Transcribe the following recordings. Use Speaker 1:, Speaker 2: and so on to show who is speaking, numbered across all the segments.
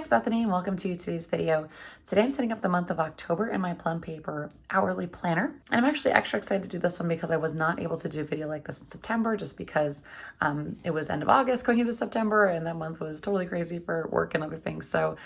Speaker 1: it's Bethany and welcome to today's video. Today I'm setting up the month of October in my Plum Paper hourly planner. And I'm actually extra excited to do this one because I was not able to do a video like this in September just because it was end of August going into September and that month was totally crazy for work and other things. So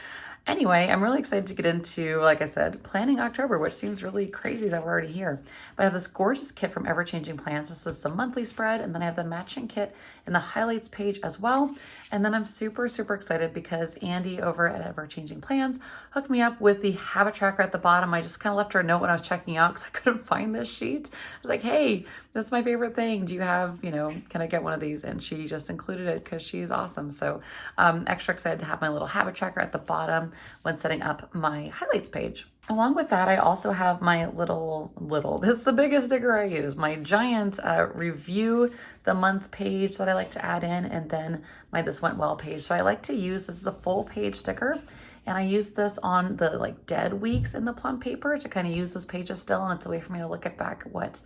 Speaker 1: anyway, I'm really excited to get into, like I said, planning October, which seems really crazy that we're already here. But I have this gorgeous kit from Ever Changing Plans. This is the monthly spread, and then I have the matching kit in the highlights page as well. And then I'm super excited because Andy over at Ever Changing Plans hooked me up with the habit tracker at the bottom. I just kind of left her a note when I was checking out because I couldn't find this sheet. I was like, hey, that's my favorite thing. Do you have, can I get one of these? And she just included it because she's awesome. So extra excited to have my little habit tracker at the bottom when setting up my highlights page. Along with that, I also have my this is the biggest sticker I use, my giant review the month page that I like to add in, and then my this went well page. So I like to use, this is a full page sticker, and I use this on the dead weeks in the Plum paper to kind of use those pages still, and it's a way for me to look at back what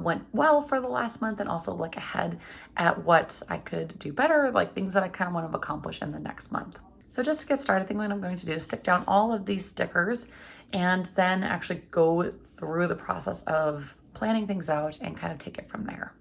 Speaker 1: went well for the last month and also look ahead at what I could do better, like things that I kind of want to accomplish in the next month. So just to get started, I think what I'm going to do is stick down all of these stickers and then actually go through the process of planning things out and kind of take it from there.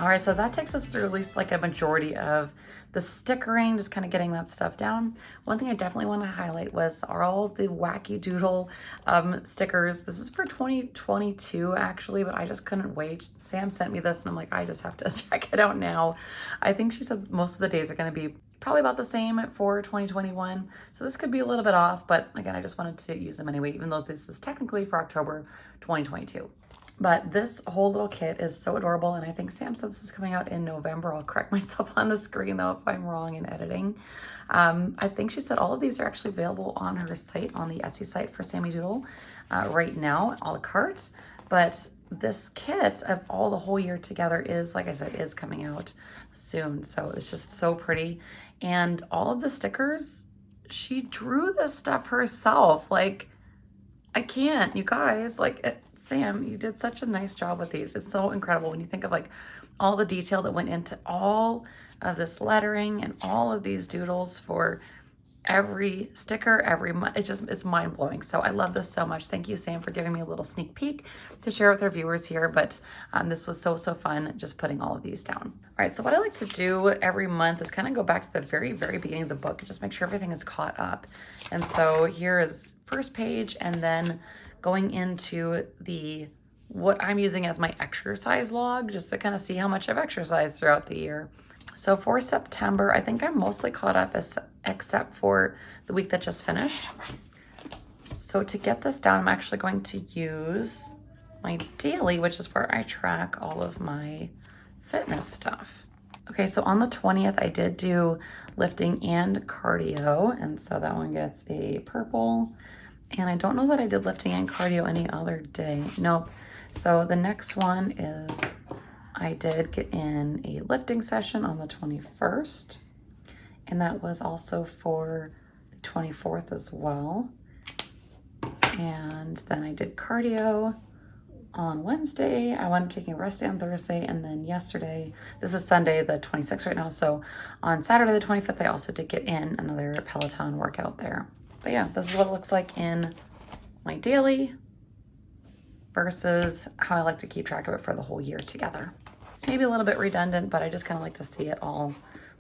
Speaker 1: All right, so that takes us through at least a majority of the stickering, just kind of getting that stuff down. One thing I definitely want to highlight was all the Wacky Doodle stickers. This is for 2022 actually, but I just couldn't wait. Sam sent me this and I'm like, I just have to check it out now. I think she said most of the days are going to be probably about the same for 2021. So this could be a little bit off, but again, I just wanted to use them anyway, even though this is technically for October 2022. But this whole little kit is so adorable, and I think Sam said this is coming out in November. I'll correct myself on the screen though if I'm wrong in editing. I think she said all of these are actually available on her site, on the Etsy site for Sammy Doodle right now, a la carte. But this kit of all the whole year together is, like I said, is coming out soon. So it's just so pretty. And all of the stickers, she drew this stuff herself. I can't, you guys, Sam, you did such a nice job with these. It's so incredible when you think of all the detail that went into all of this lettering and all of these doodles for every sticker, every month. It's mind blowing. So I love this so much. Thank you, Sam, for giving me a little sneak peek to share with our viewers here. But this was so fun just putting all of these down. All right, so what I like to do every month is kind of go back to the very beginning of the book and just make sure everything is caught up. And so here is first page, and then going into what I'm using as my exercise log, just to kind of see how much I've exercised throughout the year. So for September, I think I'm mostly caught up except for the week that just finished. So to get this down, I'm actually going to use my daily, which is where I track all of my fitness stuff. Okay, so on the 20th, I did do lifting and cardio, and so that one gets a purple. And I don't know that I did lifting and cardio any other day. Nope. So the next one is I did get in a lifting session on the 21st, and that was also for the 24th as well. And then I did cardio on Wednesday. I went taking a rest day on Thursday, and then yesterday, this is Sunday the 26th right now, so on Saturday the 25th, I also did get in another Peloton workout there. But yeah, this is what it looks like in my daily versus how I like to keep track of it for the whole year together. It's maybe a little bit redundant, but I just kind of like to see it all,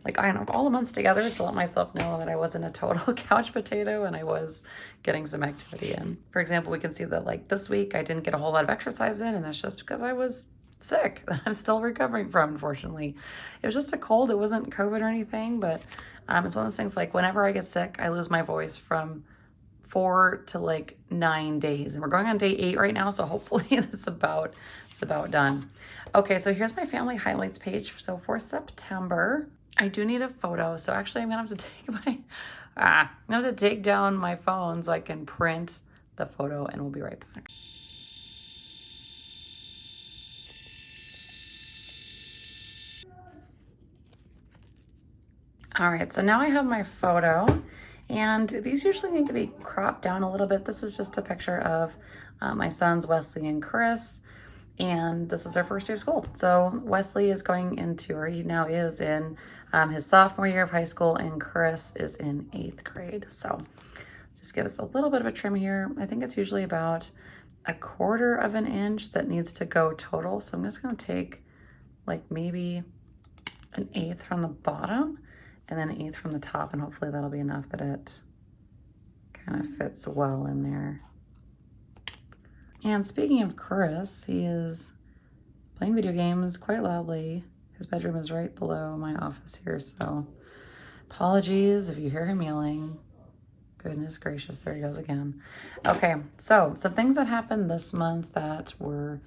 Speaker 1: like I don't know, all the months together to let myself know that I wasn't a total couch potato and I was getting some activity in. For example, we can see that like this week I didn't get a whole lot of exercise in, and that's just because I was sick that I'm still recovering from, unfortunately. It was just a cold. It wasn't COVID or anything, but it's one of those things like whenever I get sick, I lose my voice from 4 to like 9 days, and we're going on day 8 right now, so hopefully it's about done. Okay, so here's my family highlights page. So for September, I do need a photo, so actually I'm gonna have to take my I'm gonna have to take down my phone so I can print the photo, and we'll be right back. All right, so now I have my photo, and these usually need to be cropped down a little bit. This is just a picture of my sons, Wesley and Chris, and this is their first day of school. So Wesley is going into, or he now is in his sophomore year of high school, and Chris is in 8th grade. So just give us a little bit of a trim here. I think it's usually about 1/4 of an inch that needs to go total. So I'm just gonna take like maybe 1/8 from the bottom and then 1/8 from the top, and hopefully that'll be enough that it kind of fits well in there. And speaking of Chris, he is playing video games quite loudly. His bedroom is right below my office here, so apologies if you hear him yelling. Goodness gracious, there he goes again. Okay, so some things that happened this month that were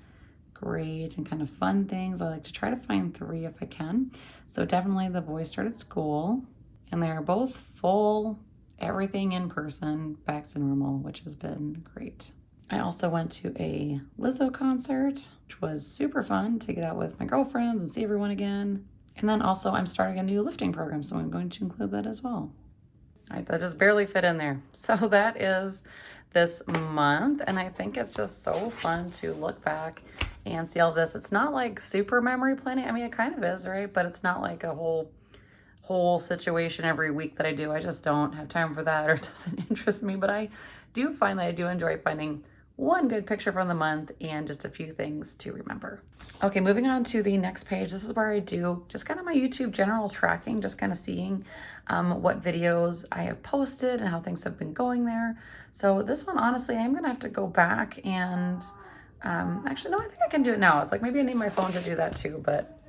Speaker 1: great and kind of fun things. I like to try to find 3 if I can. So definitely the boys started school, and they are both full, everything in person, back to normal, which has been great. I also went to a Lizzo concert, which was super fun to get out with my girlfriends and see everyone again. And then also I'm starting a new lifting program, so I'm going to include that as well. All right, that just barely fit in there. So that is this month, and I think it's just so fun to look back and see all this. It's not like super memory planning. I mean, it kind of is, right? But it's not like a whole situation every week that I do. I just don't have time for that, or it doesn't interest me. But I do find that I do enjoy finding one good picture from the month and just a few things to remember. Okay, moving on to the next page. This is where I do just kind of my YouTube general tracking, just kind of seeing what videos I have posted and how things have been going there. So this one, honestly, I'm gonna have to go back and actually, no, I think I can do it now. It's like maybe I need my phone to do that too, but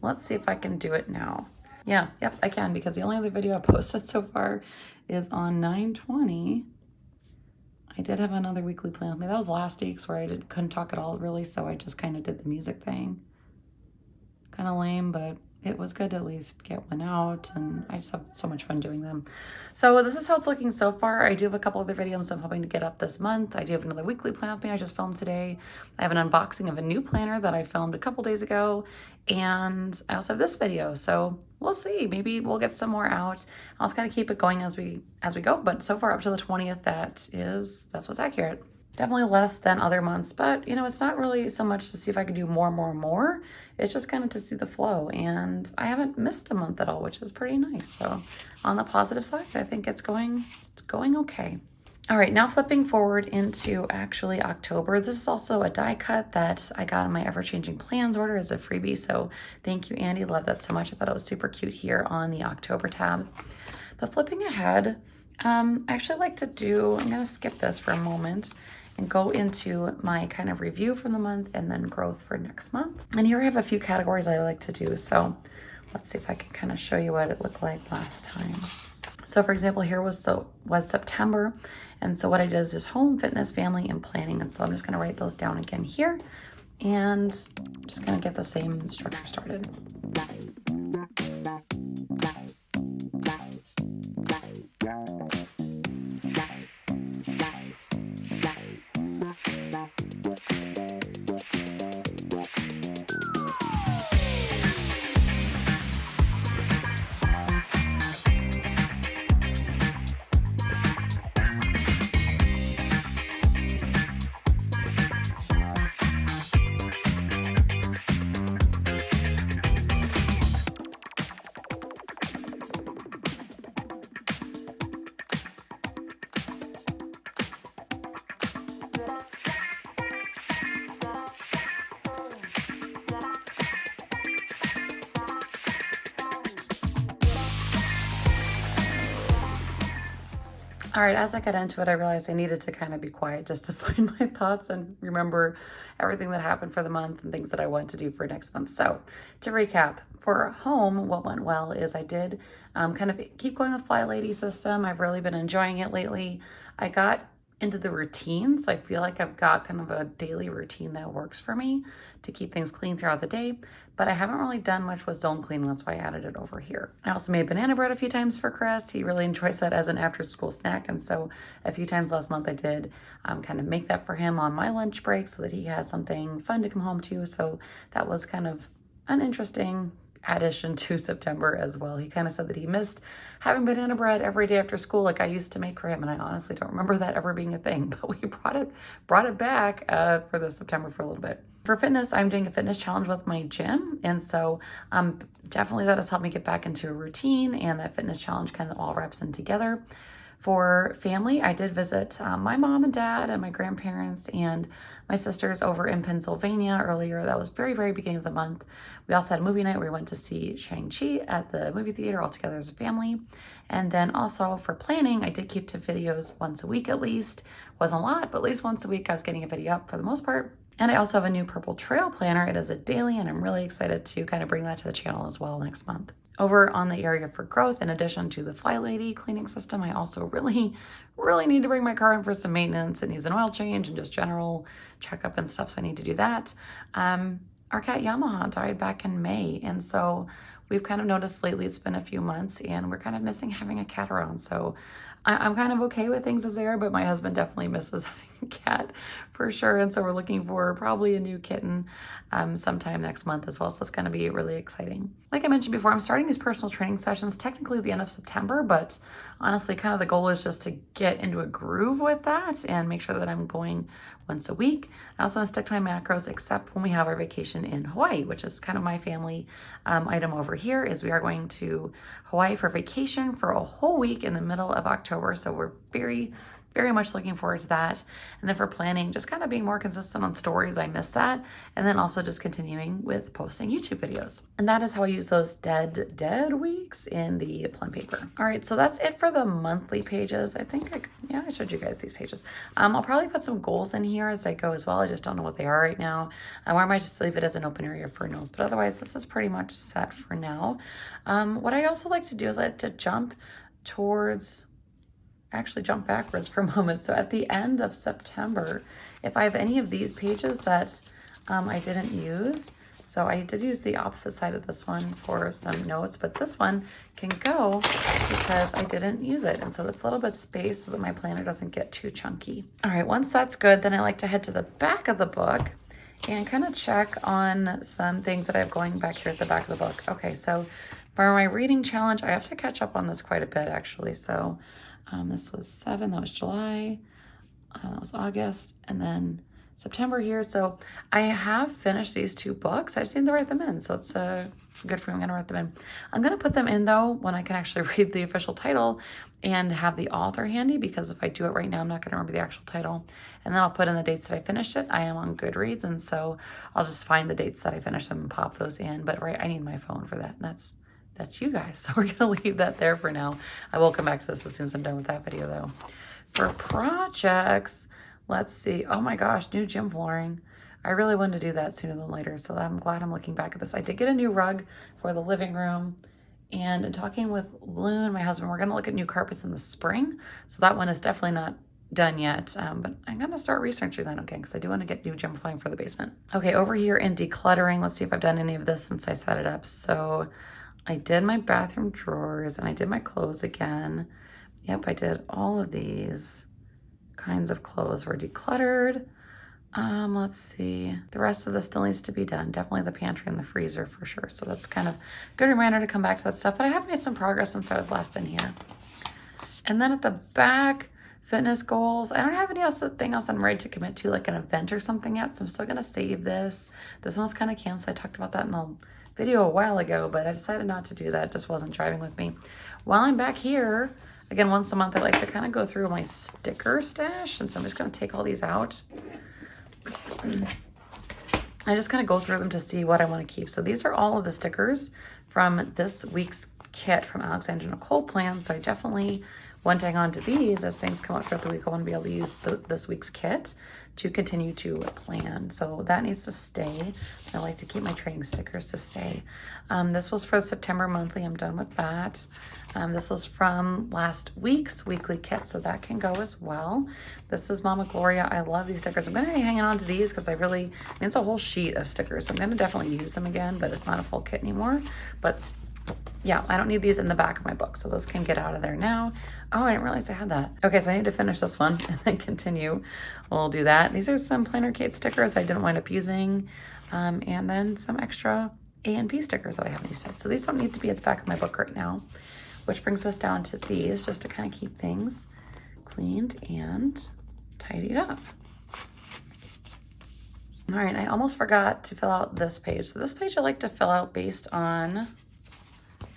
Speaker 1: let's see if I can do it now. Yeah, yep, I can, because the only other video I posted so far is on 9/20. I did have another weekly plan with me. That was last week's where I couldn't talk at all really, so I just kind of did the music thing. Kind of lame, but it was good to at least get one out, and I just have so much fun doing them. So this is how it's looking so far. I do have a couple other videos I'm hoping to get up this month. I do have another weekly plan with me I just filmed today. I have an unboxing of a new planner that I filmed a couple days ago, and I also have this video. So we'll see. Maybe we'll get some more out. I'll just kind of keep it going as we go. But so far up to the 20th, that's what's accurate. Definitely less than other months, but you know, it's not really so much to see if I could do more. It's just kind of to see the flow, and I haven't missed a month at all, which is pretty nice. So on the positive side, I think it's going okay. All right, now flipping forward into actually October. This is also a die cut that I got in my ever-changing plans order as a freebie. So thank you, Andy. Love that so much. I thought it was super cute here on the October tab. But flipping ahead, I actually like to do, I'm gonna skip this for a moment and go into my kind of review from the month and then growth for next month. And here I have a few categories I like to do. So let's see if I can kind of show you what it looked like last time. So for example, here was September. And so what I did is just home, fitness, family, and planning. And so I'm just gonna write those down again here, and just gonna get the same structure started. All right, as I got into it, I realized I needed to kind of be quiet just to find my thoughts and remember everything that happened for the month and things that I want to do for next month. So to recap, for home, what went well is I did kind of keep going with Fly Lady system. I've really been enjoying it lately. I got into the routine, so I feel like I've got kind of a daily routine that works for me to keep things clean throughout the day, but I haven't really done much with zone cleaning. That's why I added it over here. I also made banana bread a few times for Chris. He really enjoys that as an after school snack, and so a few times last month I did kind of make that for him on my lunch break so that he had something fun to come home to. So that was kind of an interesting addition to September as well. He kind of said that he missed having banana bread every day after school like I used to make for him, and I honestly don't remember that ever being a thing, but we brought it back for the September for a little bit. For fitness, I'm doing a fitness challenge with my gym, and so definitely that has helped me get back into a routine, and that fitness challenge kind of all wraps in together. For family, I did visit my mom and dad and my grandparents and my sisters over in Pennsylvania earlier. That was very, very beginning of the month. We also had a movie night where we went to see Shang-Chi at the movie theater all together as a family. And then also for planning, I did keep to videos once a week at least. Wasn't a lot, but at least once a week I was getting a video up for the most part. And I also have a new purple trail planner. It is a daily, and I'm really excited to kind of bring that to the channel as well next month. Over on the area for growth, in addition to the Fly Lady cleaning system, I also really need to bring my car in for some maintenance. It needs an oil change and just general checkup and stuff, so I need to do that. Our cat Yamaha died back in May, and so we've kind of noticed lately it's been a few months and we're kind of missing having a cat around. So I'm kind of okay with things as they are, but my husband definitely misses having a cat for sure. And so we're looking for probably a new kitten sometime next month as well. So it's going to be really exciting. Like I mentioned before, I'm starting these personal training sessions technically at the end of September, but honestly, kind of the goal is just to get into a groove with that and make sure that I'm going once a week. I also want to stick to my macros, except when we have our vacation in Hawaii, which is kind of my family item over here, is we are going to Hawaii for vacation for a whole week in the middle of October. So we're very much looking forward to that. And then for planning, just kind of being more consistent on stories. I miss that. And then also just continuing with posting YouTube videos. And that is how I use those dead weeks in the PLUM paper. All right, so that's it for the monthly pages. I think I showed you guys these pages. I'll probably put some goals in here as I go as well. I just don't know what they are right now. Or I might just leave it as an open area for notes. But otherwise, this is pretty much set for now. What I also like to do is I like to jump backwards for a moment. So at the end of September, if I have any of these pages that I didn't use, so I did use the opposite side of this one for some notes, but this one can go because I didn't use it. And so it's a little bit spaced so that my planner doesn't get too chunky. All right, once that's good, then I like to head to the back of the book and kind of check on some things that I have going back here at the back of the book. Okay, so for my reading challenge, I have to catch up on this quite a bit actually. So this was 7, that was July, that was August, and then September here. So I have finished these 2 books. I just need to write them in. So it's good for me. I'm going to write them in. I'm going to put them in though when I can actually read the official title and have the author handy, because if I do it right now, I'm not going to remember the actual title. And then I'll put in the dates that I finished it. I am on Goodreads, and so I'll just find the dates that I finished them and pop those in. But I need my phone for that. And that's you guys. So we're going to leave that there for now. I will come back to this as soon as I'm done with that video though. For projects, let's see. Oh my gosh, new gym flooring. I really wanted to do that sooner than later. So I'm glad I'm looking back at this. I did get a new rug for the living room. And in talking with Loon, my husband, we're going to look at new carpets in the spring. So that one is definitely not done yet, but I'm going to start researching that again because I do want to get new gym flooring for the basement. Okay, over here in decluttering, let's see if I've done any of this since I set it up. So I did my bathroom drawers and I did my clothes again. Yep, I did all of these kinds of clothes were decluttered. Let's see. The rest of this still needs to be done. Definitely the pantry and the freezer for sure. So that's kind of a good reminder to come back to that stuff. But I have made some progress since I was last in here. And then at the back, fitness goals. I don't have anything else I'm ready to commit to, like an event or something yet. So I'm still going to save this. This one was kind of canceled. I talked about that in a video a while ago, but I decided not to do that. It just wasn't driving with me. While I'm back here, again, once a month, I like to kind of go through my sticker stash. And so I'm just going to take all these out. I just kind of go through them to see what I want to keep. So these are all of the stickers from this week's kit from Alexandra Nicole Plan. So I definitely One tag on to these, as things come up throughout the week, I want to be able to use this week's kit to continue to plan. So that needs to stay. I like to keep my training stickers to stay. This was for the September monthly. I'm done with that. This was from last week's weekly kit, so that can go as well. This is Mama Gloria. I love these stickers. I'm going to be hanging on to these because I mean, it's a whole sheet of stickers. So I'm going to definitely use them again, but it's not a full kit anymore. But yeah, I don't need these in the back of my book, so those can get out of there now. Oh, I didn't realize I had that. Okay, so I need to finish this one and then continue. We'll do that. These are some Planner Kate stickers I didn't wind up using, and then some extra A&P stickers that I haven't used yet. So these don't need to be at the back of my book right now, which brings us down to these, just to kind of keep things cleaned and tidied up. All right, I almost forgot to fill out this page. So this page I like to fill out based on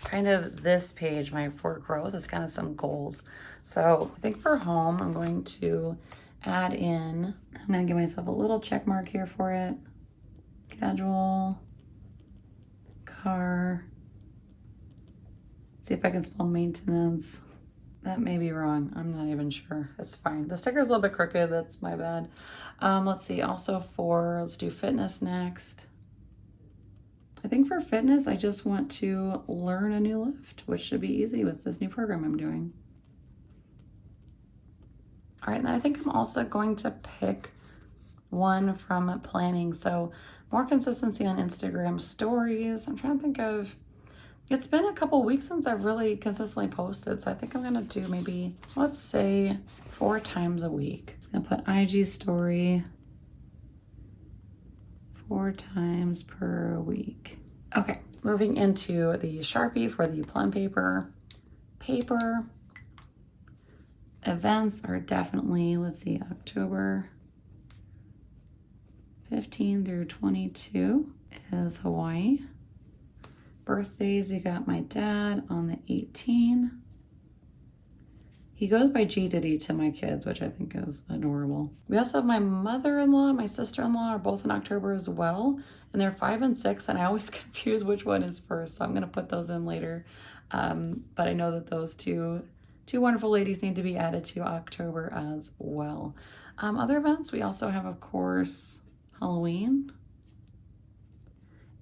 Speaker 1: kind of this page, my for growth. It's kind of some goals. So I think for home, I'm going to add in, I'm going to give myself a little check mark here for it. Schedule, car. See if I can spell maintenance. That may be wrong. I'm not even sure. It's fine. The sticker's a little bit crooked. That's my bad. Let's see. Also let's do fitness next. I think for fitness, I just want to learn a new lift, which should be easy with this new program I'm doing. All right, and I think I'm also going to pick one from planning. So more consistency on Instagram stories. I'm trying to think of, it's been a couple weeks since I've really consistently posted. So I think I'm gonna do maybe, let's say 4 times a week. I'm gonna put IG story 4 times per week. Okay, moving into the Sharpie for the plum paper. Events are definitely, let's see, October 15 through 22 is Hawaii. Birthdays, we got my dad on the 18th. He goes by G Diddy to my kids, which I think is adorable. We also have my mother-in-law, my sister-in-law are both in October as well. And they're 5 and 6, and I always confuse which one is first. So I'm gonna put those in later. But I know that those two wonderful ladies need to be added to October as well. Other events, we also have, of course, Halloween.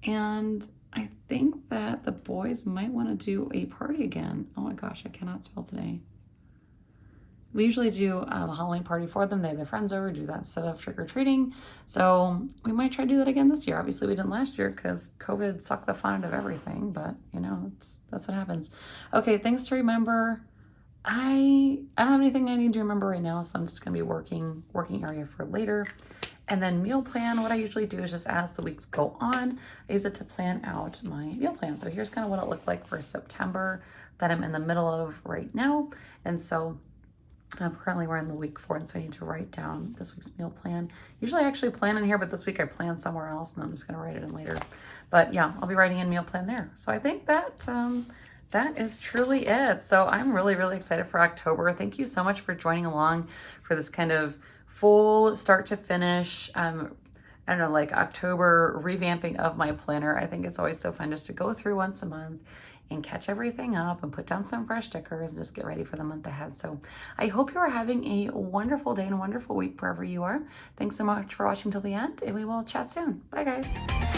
Speaker 1: And I think that the boys might want to do a party again. Oh my gosh, I cannot spell today. We usually do a Halloween party for them. They have their friends over, do that instead of trick-or-treating. So we might try to do that again this year. Obviously we didn't last year because COVID sucked the fun out of everything, but you know, that's what happens. Okay, things to remember. I don't have anything I need to remember right now, so I'm just gonna be working area for later. And then meal plan, what I usually do is just as the weeks go on, I use it to plan out my meal plan. So here's kind of what it looked like for September that I'm in the middle of right now. And so currently we're in the week 4, and so I need to write down this week's meal plan. Usually I actually plan in here, but this week I plan somewhere else, and I'm just gonna write it in later. But yeah, I'll be writing in meal plan there. So I think that that is truly it. So I'm really, really excited for October. Thank you so much for joining along for this kind of full start to finish, I don't know, like October revamping of my planner. I think it's always so fun just to go through once a month and catch everything up and put down some fresh stickers and just get ready for the month ahead. So I hope you are having a wonderful day and a wonderful week wherever you are. Thanks so much for watching till the end, and we will chat soon. Bye guys.